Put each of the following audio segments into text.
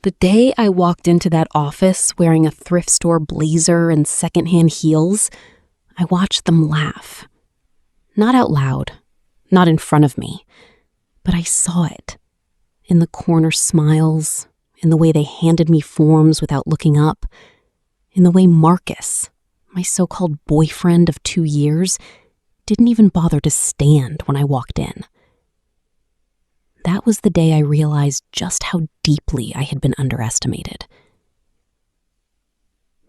The day I walked into that office wearing a thrift store blazer and secondhand heels, I watched them laugh. Not out loud, not in front of me, but I saw it. In the corner smiles, in the way they handed me forms without looking up, in the way Marcus, my so-called boyfriend of 2 years, didn't even bother to stand when I walked in. That was the day I realized just how deeply I had been underestimated.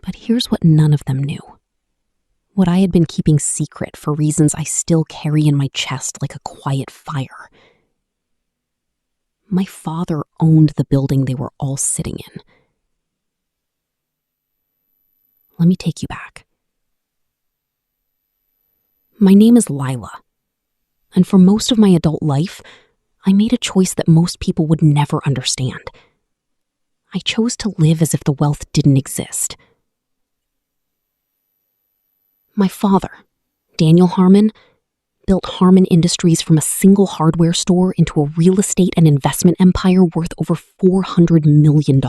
But here's what none of them knew. What I had been keeping secret for reasons I still carry in my chest like a quiet fire. My father owned the building they were all sitting in. Let me take you back. My name is Lila, and for most of my adult life, I made a choice that most people would never understand. I chose to live as if the wealth didn't exist. My father, Daniel Harmon, built Harmon Industries from a single hardware store into a real estate and investment empire worth over $400 million.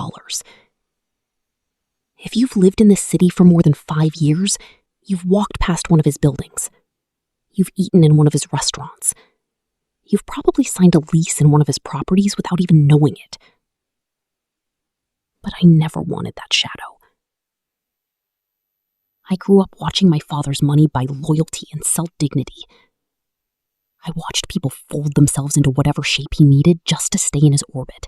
If you've lived in this city for more than 5 years, you've walked past one of his buildings. You've eaten in one of his restaurants. You've probably signed a lease in one of his properties without even knowing it. But I never wanted that shadow. I grew up watching my father's money buy loyalty and self-dignity. I watched people fold themselves into whatever shape he needed just to stay in his orbit.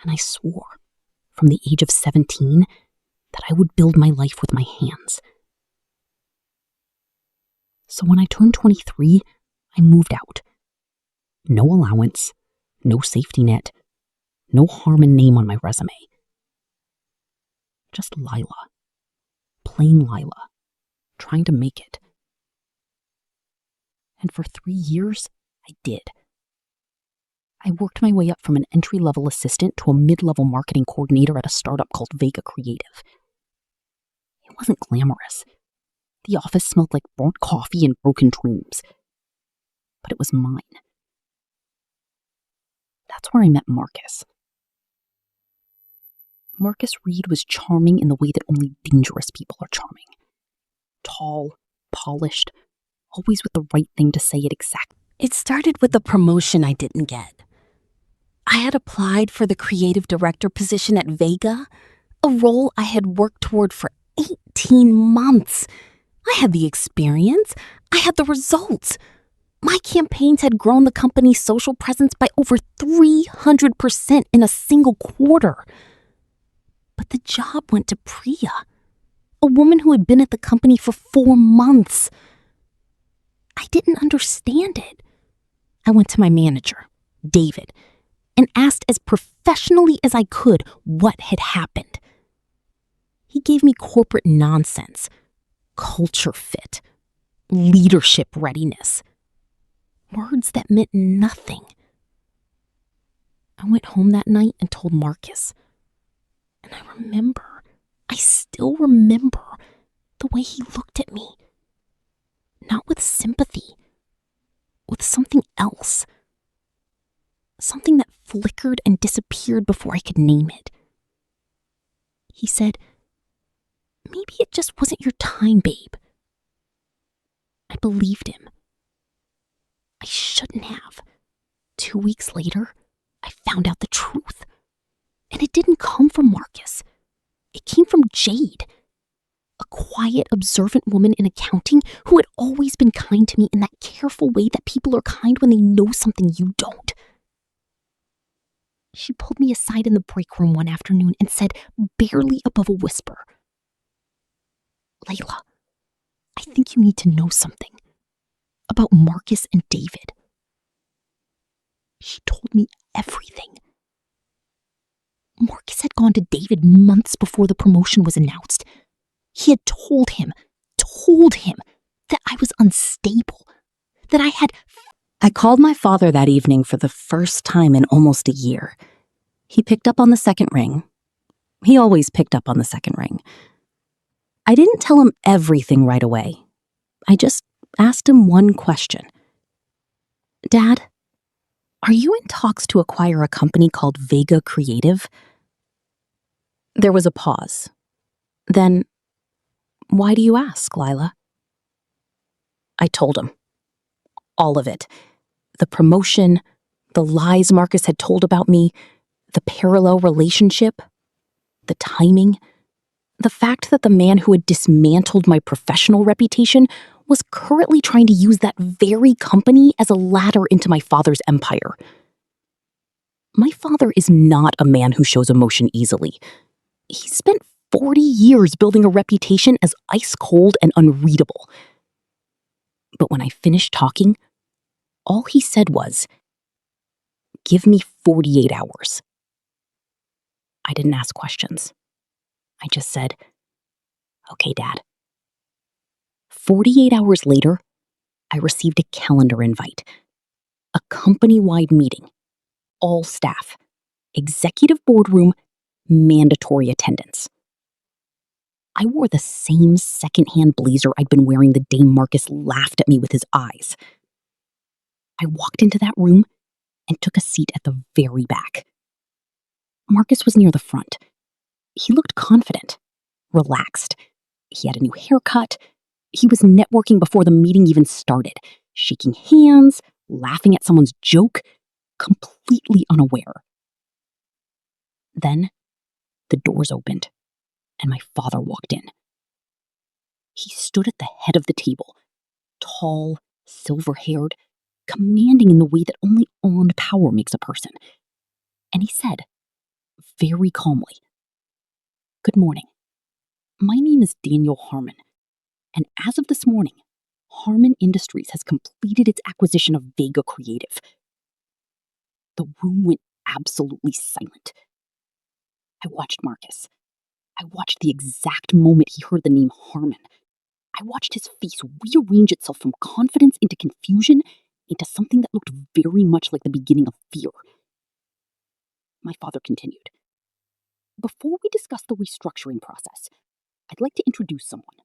And I swore, from the age of 17, that I would build my life with my hands. So when I turned 23, I moved out. No allowance, no safety net, no Harmon name on my resume. Just Lila. Plain Lila. Trying to make it. And for 3 years, I did. I worked my way up from an entry-level assistant to a mid-level marketing coordinator at a startup called Vega Creative. It wasn't glamorous. The office smelled like burnt coffee and broken dreams. But it was mine. That's where I met Marcus. Marcus Reed was charming in the way that only dangerous people are charming. Tall, polished, always with the right thing to say it exactly. It started with a promotion I didn't get. I had applied for the creative director position at Vega, a role I had worked toward for 18 months. I had the experience. I had the results. My campaigns had grown the company's social presence by over 300% in a single quarter. But the job went to Priya, a woman who had been at the company for 4 months. I didn't understand it. I went to my manager, David, and asked as professionally as I could what had happened. He gave me corporate nonsense, culture fit, leadership readiness, words that meant nothing. I went home that night and told Marcus. And I still remember the way he looked at me. Not with sympathy, with something else. Something that flickered and disappeared before I could name it. He said, "Maybe it just wasn't your time, babe." I believed him. I shouldn't have. 2 weeks later, I found out the truth. And it didn't come from Marcus. It came from Jade, a quiet, observant woman in accounting who had always been kind to me in that careful way that people are kind when they know something you don't. She pulled me aside in the break room one afternoon and said, barely above a whisper, "Layla, I think you need to know something about Marcus and David." She told me everything. Marcus had gone to David months before the promotion was announced. He had told him that I was unstable, that I had... I called my father that evening for the first time in almost a year. He picked up on the second ring. He always picked up on the second ring. I didn't tell him everything right away. I just asked him one question. "Dad, Are you in talks to acquire a company called Vega Creative? There was a pause. Then, why do you ask, Lila? I told him. All of it. The promotion, the lies Marcus had told about me, the parallel relationship, the timing, the fact that the man who had dismantled my professional reputation was currently trying to use that very company as a ladder into my father's empire. My father is not a man who shows emotion easily. He spent 40 years building a reputation as ice cold and unreadable. But when I finished talking, all he said was, "Give me 48 hours." I didn't ask questions. I just said, "Okay, Dad." 48 hours later, I received a calendar invite. A company-wide meeting. All staff. Executive boardroom, mandatory attendance. I wore the same secondhand blazer I'd been wearing the day Marcus laughed at me with his eyes. I walked into that room and took a seat at the very back. Marcus was near the front. He looked confident, relaxed. He had a new haircut. He was networking before the meeting even started, shaking hands, laughing at someone's joke, completely unaware. Then, the doors opened, and my father walked in. He stood at the head of the table, tall, silver-haired, commanding in the way that only on power makes a person. And he said, very calmly, "Good morning. My name is Daniel Harmon, and as of this morning, Harmon Industries has completed its acquisition of Vega Creative." The room went absolutely silent. I watched Marcus. I watched the exact moment he heard the name Harmon. I watched his face rearrange itself from confidence into confusion into something that looked very much like the beginning of fear. My father continued. "Before we discuss the restructuring process, I'd like to introduce someone.